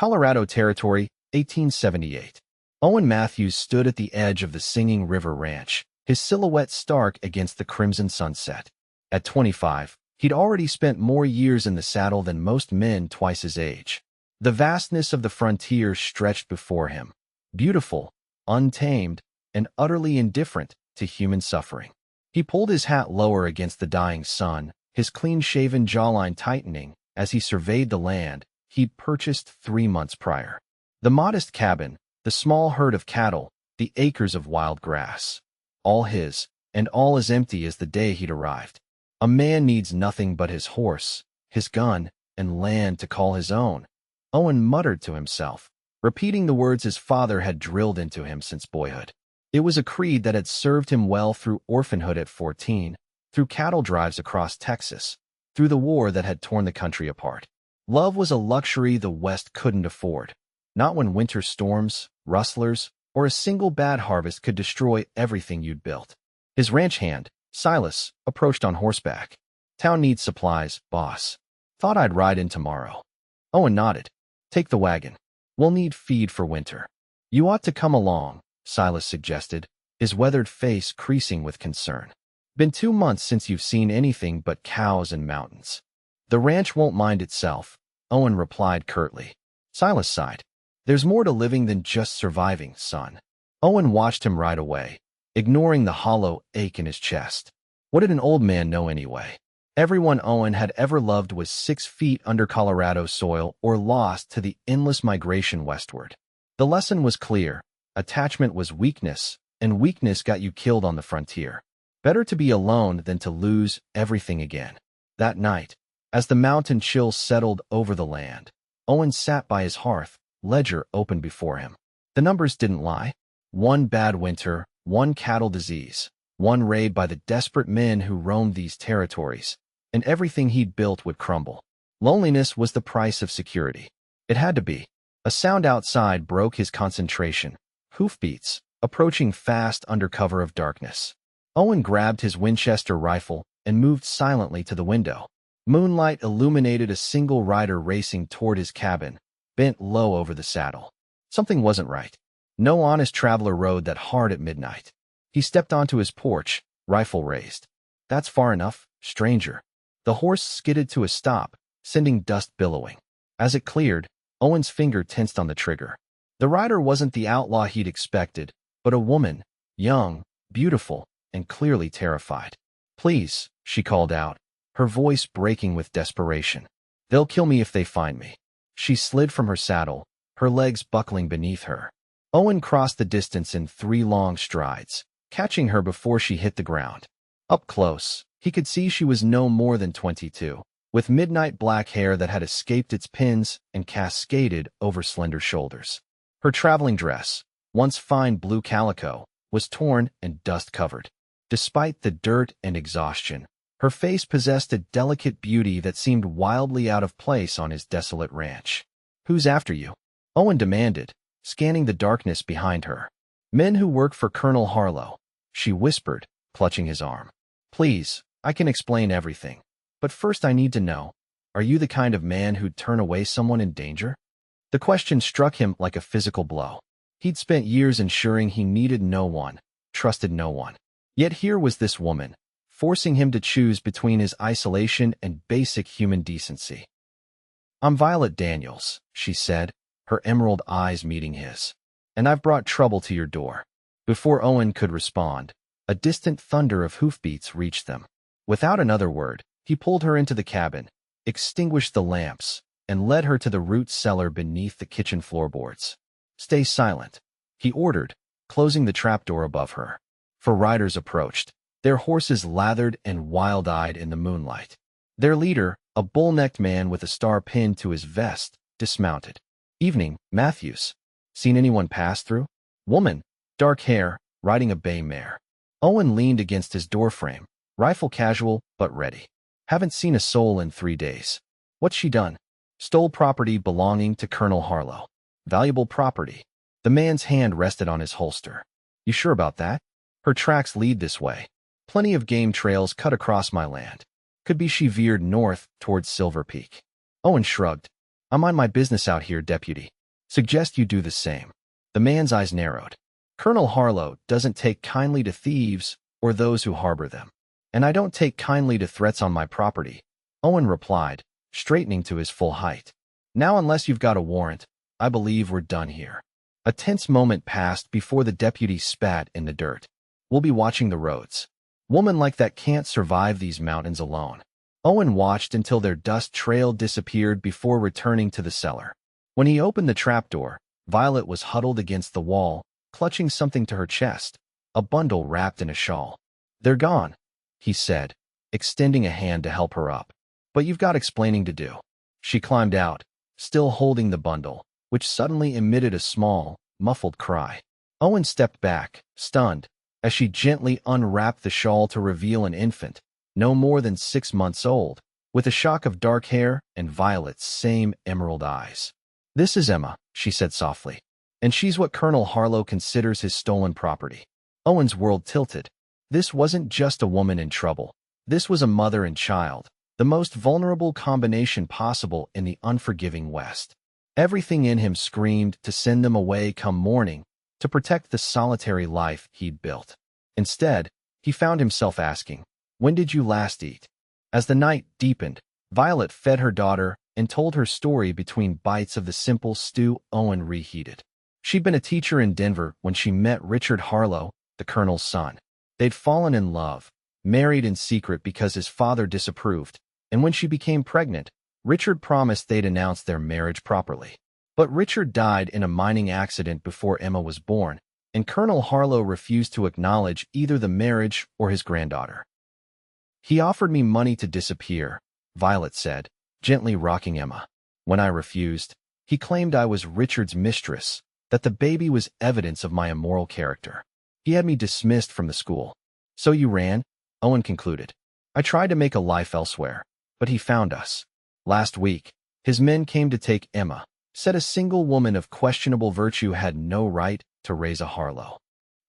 Colorado Territory, 1878. Owen Matthews stood at the edge of the Singing River Ranch, his silhouette stark against the crimson sunset. At 25, he'd already spent more years in the saddle than most men twice his age. The vastness of the frontier stretched before him, beautiful, untamed, and utterly indifferent to human suffering. He pulled his hat lower against the dying sun, his clean-shaven jawline tightening as he surveyed the land he'd purchased 3 months prior. The modest cabin, the small herd of cattle, the acres of wild grass. All his, and all as empty as the day he'd arrived. A man needs nothing but his horse, his gun, and land to call his own, Owen muttered to himself, repeating the words his father had drilled into him since boyhood. It was a creed that had served him well through orphanhood at 14, through cattle drives across Texas, through the war that had torn the country apart. Love was a luxury the West couldn't afford, not when winter storms, rustlers, or a single bad harvest could destroy everything you'd built. His ranch hand, Silas, approached on horseback. "Town needs supplies, boss. Thought I'd ride in tomorrow." Owen nodded. "Take the wagon. We'll need feed for winter." "You ought to come along," Silas suggested, his weathered face creasing with concern. "Been 2 months since you've seen anything but cows and mountains." "The ranch won't mind itself," Owen replied curtly. Silas sighed. "There's more to living than just surviving, son." Owen watched him ride away, ignoring the hollow ache in his chest. What did an old man know anyway? Everyone Owen had ever loved was 6 feet under Colorado soil or lost to the endless migration westward. The lesson was clear. Attachment was weakness, and weakness got you killed on the frontier. Better to be alone than to lose everything again. That night, as the mountain chill settled over the land, Owen sat by his hearth, ledger open before him. The numbers didn't lie. 1 bad winter, 1 cattle disease, 1 raid by the desperate men who roamed these territories, and everything he'd built would crumble. Loneliness was the price of security. It had to be. A sound outside broke his concentration. Hoofbeats, approaching fast under cover of darkness. Owen grabbed his Winchester rifle and moved silently to the window. Moonlight illuminated a single rider racing toward his cabin, bent low over the saddle. Something wasn't right. No honest traveler rode that hard at midnight. He stepped onto his porch, rifle raised. "That's far enough, stranger." The horse skidded to a stop, sending dust billowing. As it cleared, Owen's finger tensed on the trigger. The rider wasn't the outlaw he'd expected, but a woman, young, beautiful, and clearly terrified. "Please," she called out, her voice breaking with desperation. "They'll kill me if they find me." She slid from her saddle, her legs buckling beneath her. Owen crossed the distance in 3 long strides, catching her before she hit the ground. Up close, he could see she was no more than 22, with midnight black hair that had escaped its pins and cascaded over slender shoulders. Her traveling dress, once fine blue calico, was torn and dust-covered. Despite the dirt and exhaustion, her face possessed a delicate beauty that seemed wildly out of place on his desolate ranch. "Who's after you?" Owen demanded, scanning the darkness behind her. "Men who work for Colonel Harlow," she whispered, clutching his arm. "Please, I can explain everything. But first I need to know, are you the kind of man who'd turn away someone in danger?" The question struck him like a physical blow. He'd spent years ensuring he needed no one, trusted no one. Yet here was this woman, forcing him to choose between his isolation and basic human decency. "I'm Violet Daniels," she said, her emerald eyes meeting his. "And I've brought trouble to your door." Before Owen could respond, a distant thunder of hoofbeats reached them. Without another word, he pulled her into the cabin, extinguished the lamps, and led her to the root cellar beneath the kitchen floorboards. "Stay silent," he ordered, closing the trapdoor above her. For riders approached, their horses lathered and wild-eyed in the moonlight. Their leader, a bull-necked man with a star pinned to his vest, dismounted. "Evening, Matthews. Seen anyone pass through?" "Woman, dark hair, riding a bay mare." Owen leaned against his doorframe, rifle casual but ready. "Haven't seen a soul in 3 days." "What's she done?" "Stole property belonging to Colonel Harlow." "Valuable property." The man's hand rested on his holster. "You sure about that?" "Her tracks lead this way. Plenty of game trails cut across my land. Could be she veered north towards Silver Peak." Owen shrugged. I mind my business out here, deputy. Suggest you do the same. The man's eyes narrowed. Colonel Harlow doesn't take kindly to thieves or those who harbor them. And I don't take kindly to threats on my property, Owen replied, straightening to his full height. Now, unless you've got a warrant, I believe we're done here. A tense moment passed before the deputy spat in the dirt. We'll be watching the roads. Woman like that can't survive these mountains alone. Owen watched until their dust trail disappeared before returning to the cellar. When he opened the trapdoor, Violet was huddled against the wall, clutching something to her chest, a bundle wrapped in a shawl. They're gone, he said, extending a hand to help her up. But you've got explaining to do. She climbed out, still holding the bundle, which suddenly emitted a small, muffled cry. Owen stepped back, stunned, as she gently unwrapped the shawl to reveal an infant, no more than 6 months old, with a shock of dark hair and Violet's same emerald eyes. This is Emma, she said softly, and she's what Colonel Harlow considers his stolen property. Owen's world tilted. This wasn't just a woman in trouble. This was a mother and child, the most vulnerable combination possible in the unforgiving West. Everything in him screamed to send them away come morning, to protect the solitary life he'd built. Instead, he found himself asking, "When did you last eat?" As the night deepened, Violet fed her daughter and told her story between bites of the simple stew Owen reheated. She'd been a teacher in Denver when she met Richard Harlow, the colonel's son. They'd fallen in love, married in secret because his father disapproved, and when she became pregnant, Richard promised they'd announce their marriage properly. But Richard died in a mining accident before Emma was born, and Colonel Harlow refused to acknowledge either the marriage or his granddaughter. He offered me money to disappear, Violet said, gently rocking Emma. When I refused, he claimed I was Richard's mistress, that the baby was evidence of my immoral character. He had me dismissed from the school. So you ran? Owen concluded. I tried to make a life elsewhere, but he found us. Last week, his men came to take Emma, said a single woman of questionable virtue had no right to raise a Harlow.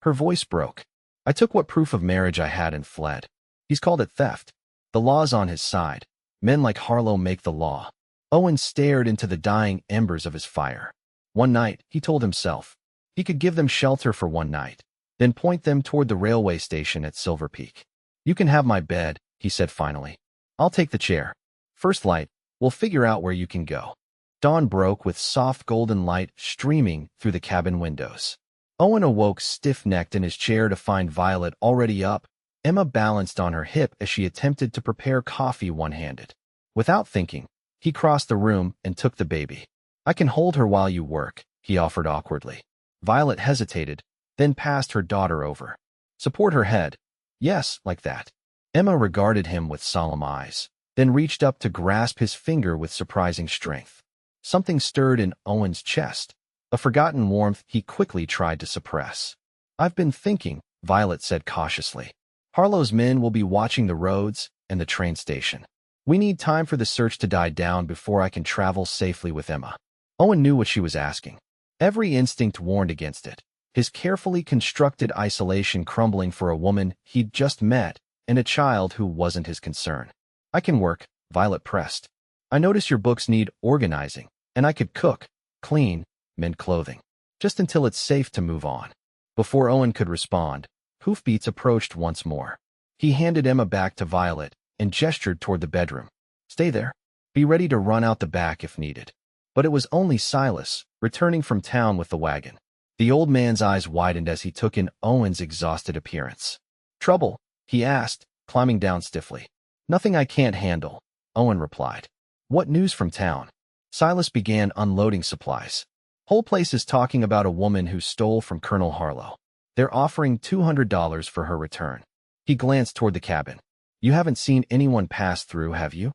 Her voice broke. I took what proof of marriage I had and fled. He's called it theft. The law's on his side. Men like Harlow make the law. Owen stared into the dying embers of his fire. One night, he told himself, he could give them shelter for one night, then point them toward the railway station at Silver Peak. You can have my bed, he said finally. I'll take the chair. First light, we'll figure out where you can go. Dawn broke with soft golden light streaming through the cabin windows. Owen awoke stiff-necked in his chair to find Violet already up, Emma balanced on her hip as she attempted to prepare coffee one-handed. Without thinking, he crossed the room and took the baby. I can hold her while you work, he offered awkwardly. Violet hesitated, then passed her daughter over. Support her head. Yes, like that. Emma regarded him with solemn eyes, then reached up to grasp his finger with surprising strength. Something stirred in Owen's chest, a forgotten warmth he quickly tried to suppress. I've been thinking, Violet said cautiously. Harlow's men will be watching the roads and the train station. We need time for the search to die down before I can travel safely with Emma. Owen knew what she was asking. Every instinct warned against it, his carefully constructed isolation crumbling for a woman he'd just met and a child who wasn't his concern. I can work, Violet pressed. I notice your books need organizing, and I could cook, clean, mend clothing, just until it's safe to move on. Before Owen could respond, hoofbeats approached once more. He handed Emma back to Violet and gestured toward the bedroom. Stay there. Be ready to run out the back if needed. But it was only Silas, returning from town with the wagon. The old man's eyes widened as he took in Owen's exhausted appearance. Trouble? He asked, climbing down stiffly. Nothing I can't handle, Owen replied. What news from town? Silas began unloading supplies. Whole place is talking about a woman who stole from Colonel Harlow. They're offering $200 for her return. He glanced toward the cabin. You haven't seen anyone pass through, have you?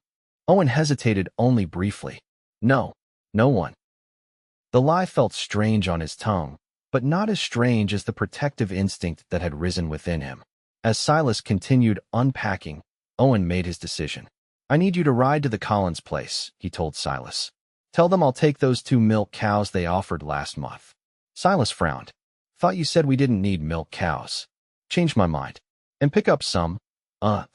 Owen hesitated only briefly. No, no one. The lie felt strange on his tongue, but not as strange as the protective instinct that had risen within him. As Silas continued unpacking, Owen made his decision. I need you to ride to the Collins place, he told Silas. Tell them I'll take those 2 milk cows they offered last month. Silas frowned. Thought you said we didn't need milk cows. Changed my mind. And pick up some,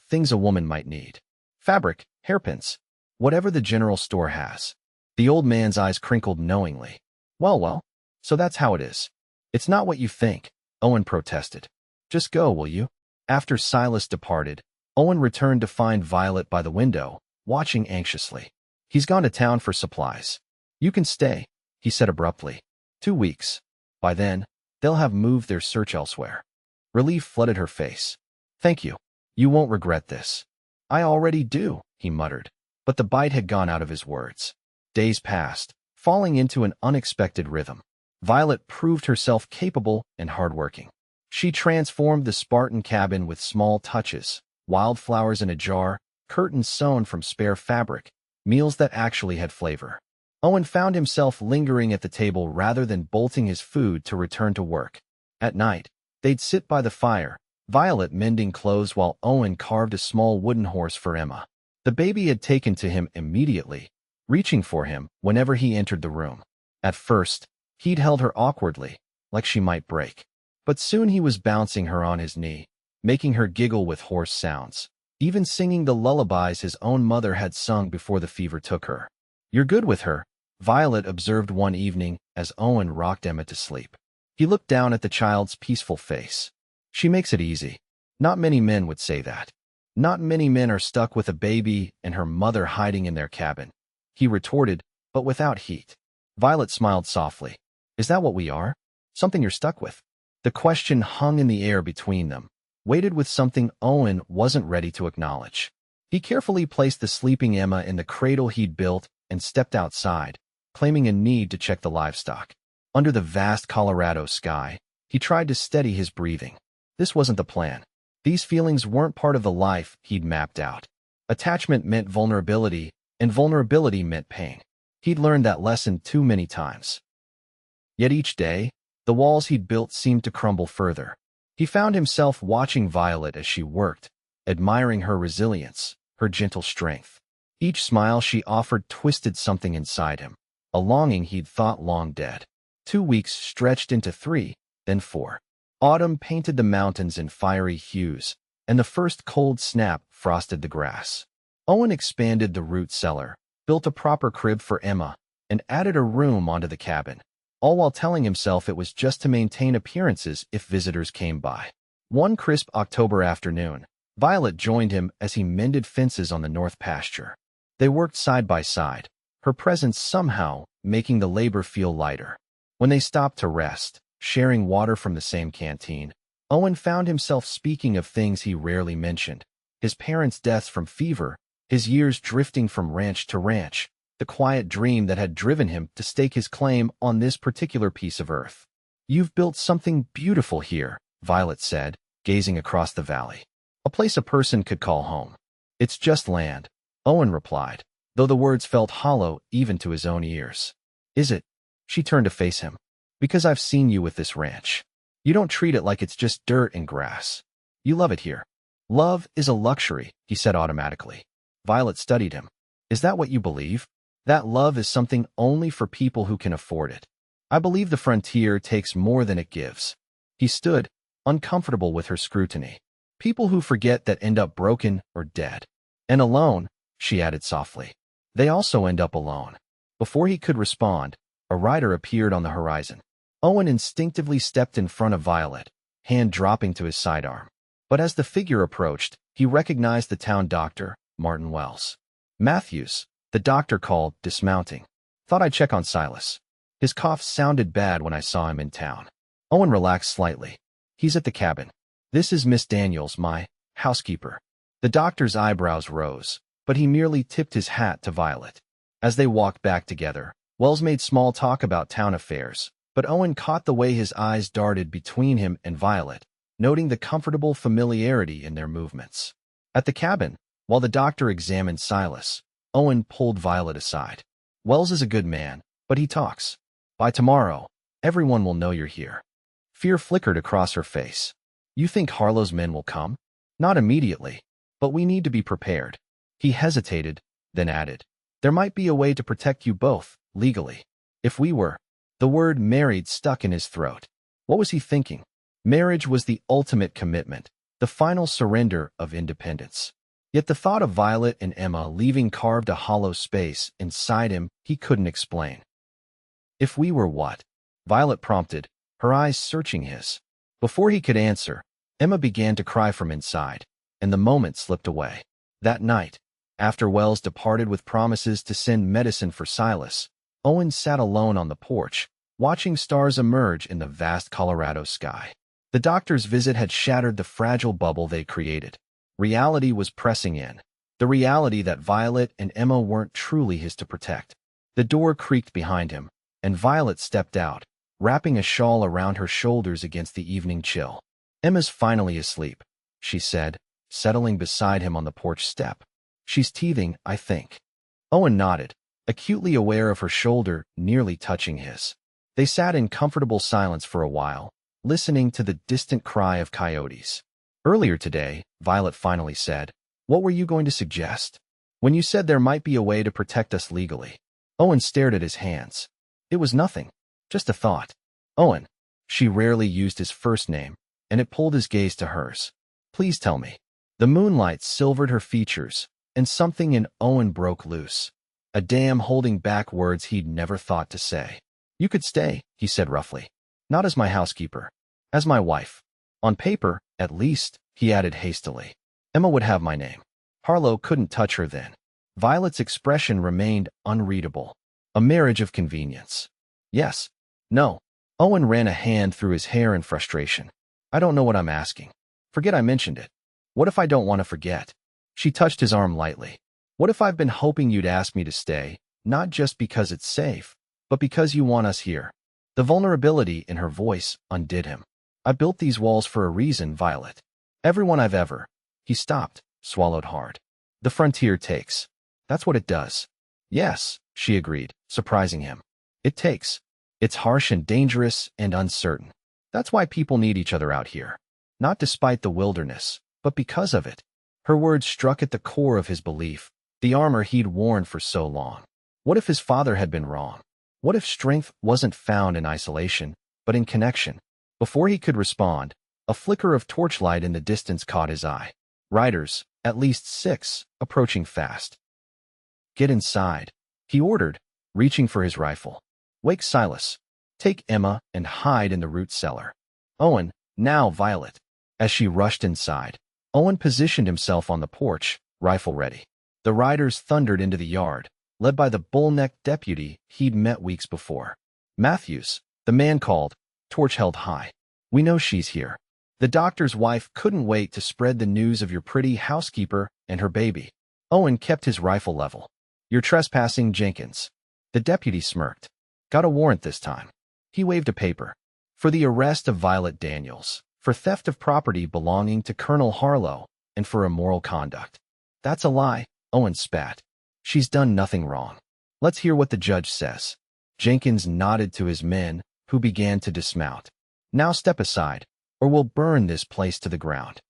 things a woman might need. Fabric, hairpins, whatever the general store has. The old man's eyes crinkled knowingly. Well, so that's how it is. It's not what you think, Owen protested. Just go, will you? After Silas departed, Owen returned to find Violet by the window, watching anxiously. He's gone to town for supplies. You can stay, he said abruptly. 2 weeks. By then, they'll have moved their search elsewhere. Relief flooded her face. Thank you. You won't regret this. I already do, he muttered, but the bite had gone out of his words. Days passed, falling into an unexpected rhythm. Violet proved herself capable and hardworking. She transformed the Spartan cabin with small touches, wildflowers in a jar, curtains sewn from spare fabric, meals that actually had flavor. Owen found himself lingering at the table rather than bolting his food to return to work. At night, they'd sit by the fire, Violet mending clothes while Owen carved a small wooden horse for Emma. The baby had taken to him immediately, reaching for him whenever he entered the room. At first, he'd held her awkwardly, like she might break. But soon he was bouncing her on his knee, making her giggle with hoarse sounds, even singing the lullabies his own mother had sung before the fever took her. You're good with her, Violet observed one evening as Owen rocked Emma to sleep. He looked down at the child's peaceful face. She makes it easy. Not many men would say that. Not many men are stuck with a baby and her mother hiding in their cabin. He retorted, but without heat. Violet smiled softly. Is that what we are? Something you're stuck with? The question hung in the air between them, weighted with something Owen wasn't ready to acknowledge. He carefully placed the sleeping Emma in the cradle he'd built and stepped outside, claiming a need to check the livestock. Under the vast Colorado sky, he tried to steady his breathing. This wasn't the plan. These feelings weren't part of the life he'd mapped out. Attachment meant vulnerability, and vulnerability meant pain. He'd learned that lesson too many times. Yet each day, the walls he'd built seemed to crumble further. He found himself watching Violet as she worked, admiring her resilience, her gentle strength. Each smile she offered twisted something inside him, a longing he'd thought long dead. 2 weeks stretched into 3, then 4. Autumn painted the mountains in fiery hues, and the first cold snap frosted the grass. Owen expanded the root cellar, built a proper crib for Emma, and added a room onto the cabin, all while telling himself it was just to maintain appearances if visitors came by. One crisp October afternoon, Violet joined him as he mended fences on the north pasture. They worked side by side, her presence somehow making the labor feel lighter. When they stopped to rest, sharing water from the same canteen, Owen found himself speaking of things he rarely mentioned. His parents' deaths from fever, his years drifting from ranch to ranch, the quiet dream that had driven him to stake his claim on this particular piece of earth. You've built something beautiful here, Violet said, gazing across the valley. A place a person could call home. It's just land, Owen replied, though the words felt hollow even to his own ears. Is it? She turned to face him. Because I've seen you with this ranch. You don't treat it like it's just dirt and grass. You love it here. Love is a luxury, he said automatically. Violet studied him. Is that what you believe? That love is something only for people who can afford it. I believe the frontier takes more than it gives. He stood, uncomfortable with her scrutiny. People who forget that end up broken or dead. And alone, she added softly. They also end up alone. Before he could respond, a rider appeared on the horizon. Owen instinctively stepped in front of Violet, hand dropping to his sidearm. But as the figure approached, he recognized the town doctor, Martin Wells. Matthews, the doctor called, dismounting. Thought I'd check on Silas. His cough sounded bad when I saw him in town. Owen relaxed slightly. He's at the cabin. This is Miss Daniels, my housekeeper. The doctor's eyebrows rose, but he merely tipped his hat to Violet. As they walked back together, Wells made small talk about town affairs, but Owen caught the way his eyes darted between him and Violet, noting the comfortable familiarity in their movements. At the cabin, while the doctor examined Silas, Owen pulled Violet aside. Wells is a good man, but he talks. By tomorrow, everyone will know you're here. Fear flickered across her face. You think Harlow's men will come? Not immediately, but we need to be prepared. He hesitated, then added, there might be a way to protect you both, legally. If we were. The word married stuck in his throat. What was he thinking? Marriage was the ultimate commitment, the final surrender of independence. Yet the thought of Violet and Emma leaving carved a hollow space inside him he couldn't explain. If we were what? Violet prompted, her eyes searching his. Before he could answer, Emma began to cry from inside, and the moment slipped away. That night, after Wells departed with promises to send medicine for Silas, Owen sat alone on the porch, watching stars emerge in the vast Colorado sky. The doctor's visit had shattered the fragile bubble they created. Reality was pressing in, the reality that Violet and Emma weren't truly his to protect. The door creaked behind him, and Violet stepped out, wrapping a shawl around her shoulders against the evening chill. "Emma's finally asleep," she said, settling beside him on the porch step. "She's teething, I think." Owen nodded, acutely aware of her shoulder nearly touching his. They sat in comfortable silence for a while, listening to the distant cry of coyotes. "Earlier today," Violet finally said, "what were you going to suggest? When you said there might be a way to protect us legally." Owen stared at his hands. "It was nothing, just a thought." "Owen." She rarely used his first name, and it pulled his gaze to hers. "Please tell me." The moonlight silvered her features, and something in Owen broke loose. A dam holding back words he'd never thought to say. "You could stay," he said roughly. "Not as my housekeeper. As my wife. On paper, at least," he added hastily. "Emma would have my name." Harlow couldn't touch her then. Violet's expression remained unreadable. A marriage of convenience. "Yes. No." Owen ran a hand through his hair in frustration. "I don't know what I'm asking. Forget I mentioned it. What if I don't want to forget?" She touched his arm lightly. "What if I've been hoping you'd ask me to stay, not just because it's safe, but because you want us here?" The vulnerability in her voice undid him. "I built these walls for a reason, Violet. Everyone I've ever—" He stopped, swallowed hard. "The frontier takes. That's what it does." "Yes," she agreed, surprising him. "It takes. It's harsh and dangerous and uncertain. That's why people need each other out here. Not despite the wilderness, but because of it." Her words struck at the core of his belief, the armor he'd worn for so long. What if his father had been wrong? What if strength wasn't found in isolation, but in connection? Before he could respond, a flicker of torchlight in the distance caught his eye. Riders, at least 6, approaching fast. "Get inside," he ordered, reaching for his rifle. "Wake Silas. Take Emma and hide in the root cellar." "Owen, now Violet." As she rushed inside, Owen positioned himself on the porch, rifle ready. The riders thundered into the yard, led by the bull-necked deputy he'd met weeks before. "Matthews," the man called, torch held high. "We know she's here. The doctor's wife couldn't wait to spread the news of your pretty housekeeper and her baby." Owen kept his rifle level. "You're trespassing, Jenkins." The deputy smirked. "Got a warrant this time." He waved a paper. "For the arrest of Violet Daniels, for theft of property belonging to Colonel Harlow, and for immoral conduct." "That's a lie," Owen spat. "She's done nothing wrong. Let's hear what the judge says." Jenkins nodded to his men, who began to dismount. "Now step aside, or we'll burn this place to the ground."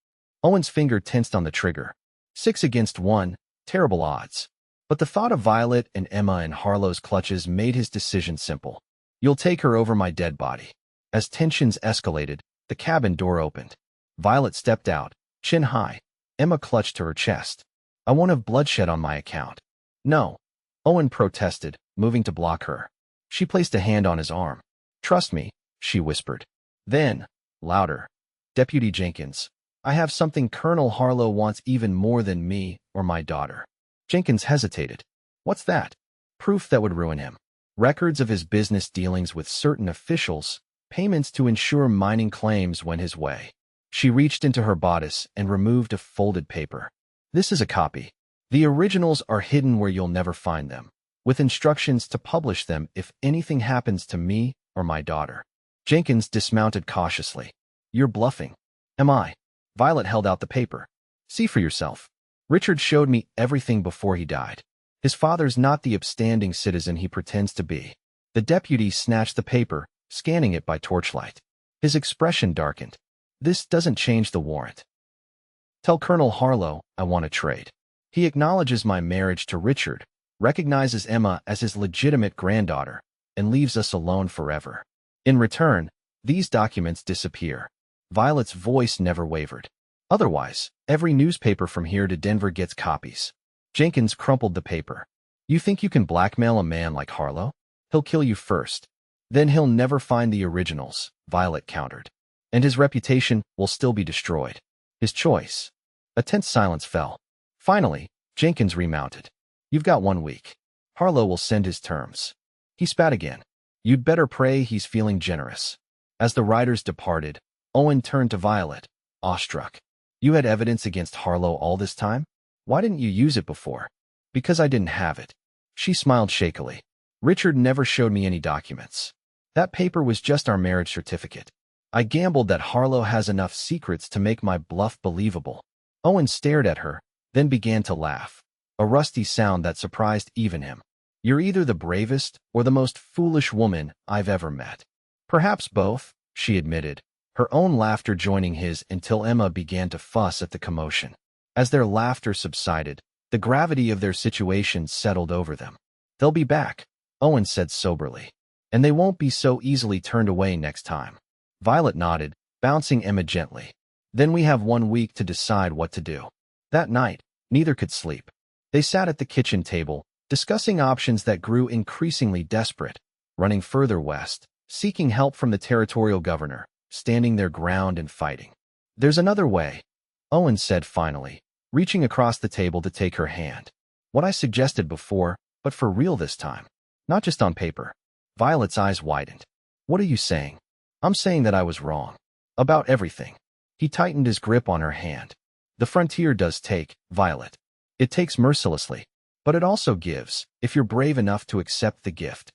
Owen's finger tensed on the trigger. 6 against 1, terrible odds. But the thought of Violet and Emma in Harlow's clutches made his decision simple. "You'll take her over my dead body." As tensions escalated, the cabin door opened. Violet stepped out, chin high. Emma clutched to her chest. "I won't have bloodshed on my account." "No," Owen protested, moving to block her. She placed a hand on his arm. "Trust me," she whispered. Then, louder, "Deputy Jenkins, I have something Colonel Harlow wants even more than me or my daughter." Jenkins hesitated. "What's that?" "Proof that would ruin him. Records of his business dealings with certain officials, payments to ensure mining claims went his way." She reached into her bodice and removed a folded paper. "This is a copy. The originals are hidden where you'll never find them, with instructions to publish them if anything happens to me or my daughter." Jenkins dismounted cautiously. "You're bluffing." "Am I?" Violet held out the paper. "See for yourself. Richard showed me everything before he died. His father's not the upstanding citizen he pretends to be." The deputy snatched the paper, scanning it by torchlight. His expression darkened. "This doesn't change the warrant. Tell Colonel Harlow I want to trade. He acknowledges my marriage to Richard, recognizes Emma as his legitimate granddaughter, and leaves us alone forever. In return, these documents disappear." Violet's voice never wavered. Otherwise, every newspaper from here to Denver gets copies. Jenkins crumpled the paper. You think you can blackmail a man like Harlow? He'll kill you first. Then he'll never find the originals, Violet countered. And his reputation will still be destroyed. His choice. A tense silence fell. Finally, Jenkins remounted. You've got 1 week. Harlow will send his terms. He spat again. You'd better pray he's feeling generous. As the riders departed, Owen turned to Violet, awestruck. You had evidence against Harlow all this time? Why didn't you use it before? Because I didn't have it. She smiled shakily. Richard never showed me any documents. That paper was just our marriage certificate. I gambled that Harlow has enough secrets to make my bluff believable. Owen stared at her, then began to laugh, a rusty sound that surprised even him. You're either the bravest or the most foolish woman I've ever met. Perhaps both, she admitted, her own laughter joining his until Emma began to fuss at the commotion. As their laughter subsided, the gravity of their situation settled over them. They'll be back, Owen said soberly. And they won't be so easily turned away next time. Violet nodded, bouncing Emma gently. Then we have 1 week to decide what to do. That night, neither could sleep. They sat at the kitchen table, discussing options that grew increasingly desperate, running further west, seeking help from the territorial governor, standing their ground and fighting. There's another way, Owen said finally, reaching across the table to take her hand. What I suggested before, but for real this time. Not just on paper. Violet's eyes widened. What are you saying? I'm saying that I was wrong. About everything. He tightened his grip on her hand. The frontier does take, Violet. It takes mercilessly. But it also gives, if you're brave enough to accept the gift.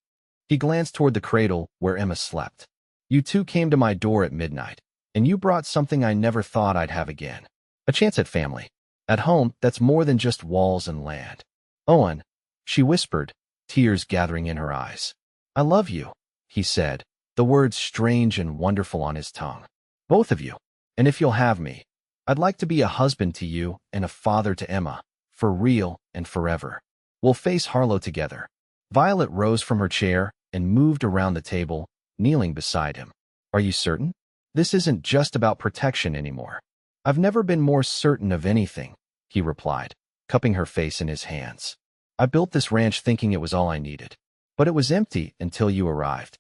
He glanced toward the cradle where Emma slept. You two came to my door at midnight, and you brought something I never thought I'd have again. A chance at family. At home, that's more than just walls and land. Owen, she whispered, tears gathering in her eyes. I love you, he said, the words strange and wonderful on his tongue. Both of you. And if you'll have me, I'd like to be a husband to you and a father to Emma, for real and forever. We'll face Harlow together. Violet rose from her chair and moved around the table, kneeling beside him. Are you certain? This isn't just about protection anymore. I've never been more certain of anything, he replied, cupping her face in his hands. I built this ranch thinking it was all I needed, but it was empty until you arrived.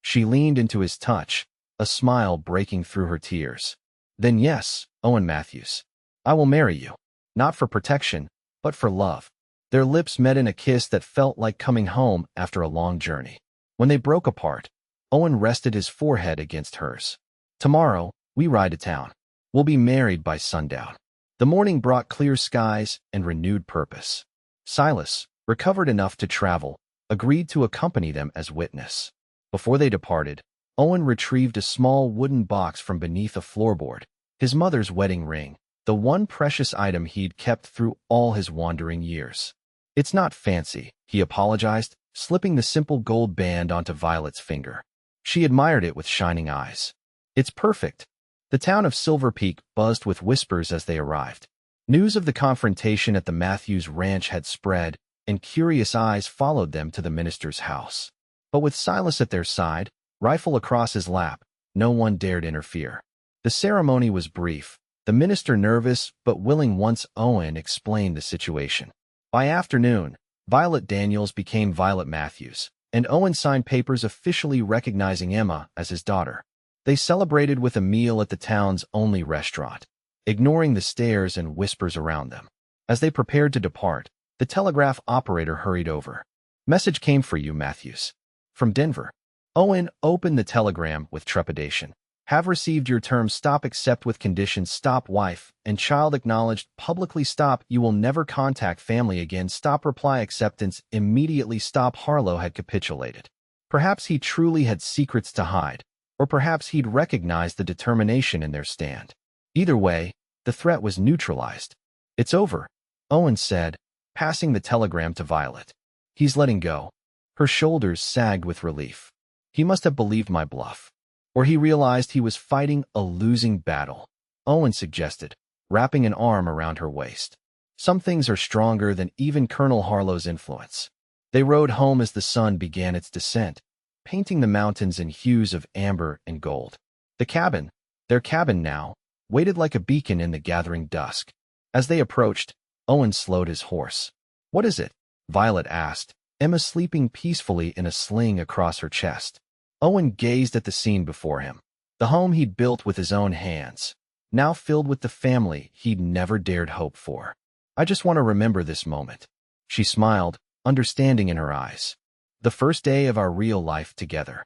She leaned into his touch, a smile breaking through her tears. Then yes, Owen Matthews, I will marry you, not for protection, but for love. Their lips met in a kiss that felt like coming home after a long journey. When they broke apart, Owen rested his forehead against hers. Tomorrow, we ride to town. We'll be married by sundown. The morning brought clear skies and renewed purpose. Silas, recovered enough to travel, agreed to accompany them as witness. Before they departed, Owen retrieved a small wooden box from beneath a floorboard, his mother's wedding ring, the one precious item he'd kept through all his wandering years. It's not fancy, he apologized, slipping the simple gold band onto Violet's finger. She admired it with shining eyes. It's perfect. The town of Silver Peak buzzed with whispers as they arrived. News of the confrontation at the Matthews Ranch had spread, and curious eyes followed them to the minister's house. But with Silas at their side, rifle across his lap, no one dared interfere. The ceremony was brief, the minister nervous but willing once Owen explained the situation. By afternoon, Violet Daniels became Violet Matthews, and Owen signed papers officially recognizing Emma as his daughter. They celebrated with a meal at the town's only restaurant, ignoring the stares and whispers around them. As they prepared to depart, the telegraph operator hurried over. Message came for you, Matthews. From Denver. Owen opened the telegram with trepidation. Have received your terms. Stop. Accept with conditions. Stop. Wife and child acknowledged. Publicly. Stop. You will never contact family again. Stop. Reply. Acceptance. Immediately. Stop. Harlow had capitulated. Perhaps he truly had secrets to hide, or perhaps he'd recognized the determination in their stand. Either way, the threat was neutralized. It's over, Owen said, passing the telegram to Violet. He's letting go. Her shoulders sagged with relief. He must have believed my bluff. Or he realized he was fighting a losing battle, Owen suggested, wrapping an arm around her waist. Some things are stronger than even Colonel Harlow's influence. They rode home as the sun began its descent, painting the mountains in hues of amber and gold. The cabin, their cabin now, waited like a beacon in the gathering dusk. As they approached, Owen slowed his horse. "What is it?" Violet asked, Emma sleeping peacefully in a sling across her chest. Owen gazed at the scene before him. The home he'd built with his own hands, now filled with the family he'd never dared hope for. "I just want to remember this moment." She smiled, understanding in her eyes. "The first day of our real life together."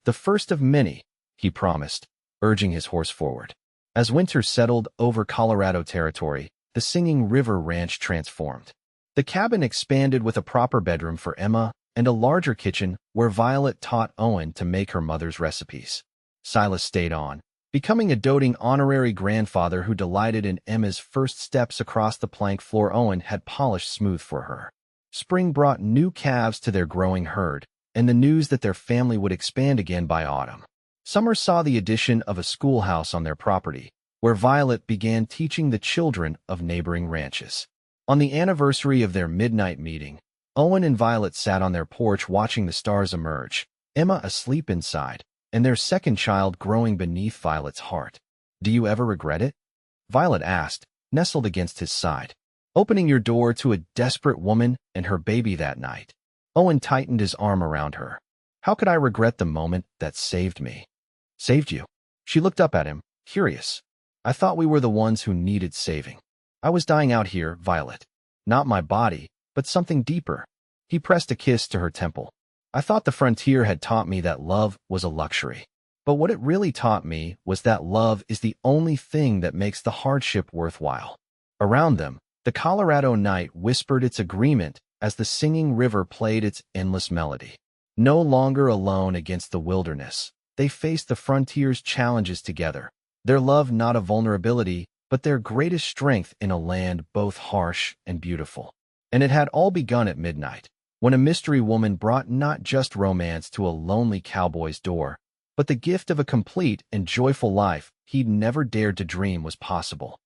"The first of many," he promised, urging his horse forward. As winter settled over Colorado territory, the Singing River Ranch transformed. The cabin expanded with a proper bedroom for Emma and a larger kitchen where Violet taught Owen to make her mother's recipes. Silas stayed on, becoming a doting honorary grandfather who delighted in Emma's first steps across the plank floor Owen had polished smooth for her. Spring brought new calves to their growing herd, and the news that their family would expand again by autumn. Summer saw the addition of a schoolhouse on their property, where Violet began teaching the children of neighboring ranches. On the anniversary of their midnight meeting, Owen and Violet sat on their porch watching the stars emerge, Emma asleep inside, and their second child growing beneath Violet's heart. "Do you ever regret it?" Violet asked, nestled against his side. "Opening your door to a desperate woman and her baby that night." Owen tightened his arm around her. "How could I regret the moment that saved me?" "Saved you?" She looked up at him, curious. "I thought we were the ones who needed saving." "I was dying out here, Violet. Not my body, but something deeper." He pressed a kiss to her temple. "I thought the frontier had taught me that love was a luxury. But what it really taught me was that love is the only thing that makes the hardship worthwhile." Around them, the Colorado night whispered its agreement as the Singing River played its endless melody. No longer alone against the wilderness, they faced the frontier's challenges together, their love not a vulnerability, but their greatest strength in a land both harsh and beautiful. And it had all begun at midnight, when a mystery woman brought not just romance to a lonely cowboy's door, but the gift of a complete and joyful life he'd never dared to dream was possible.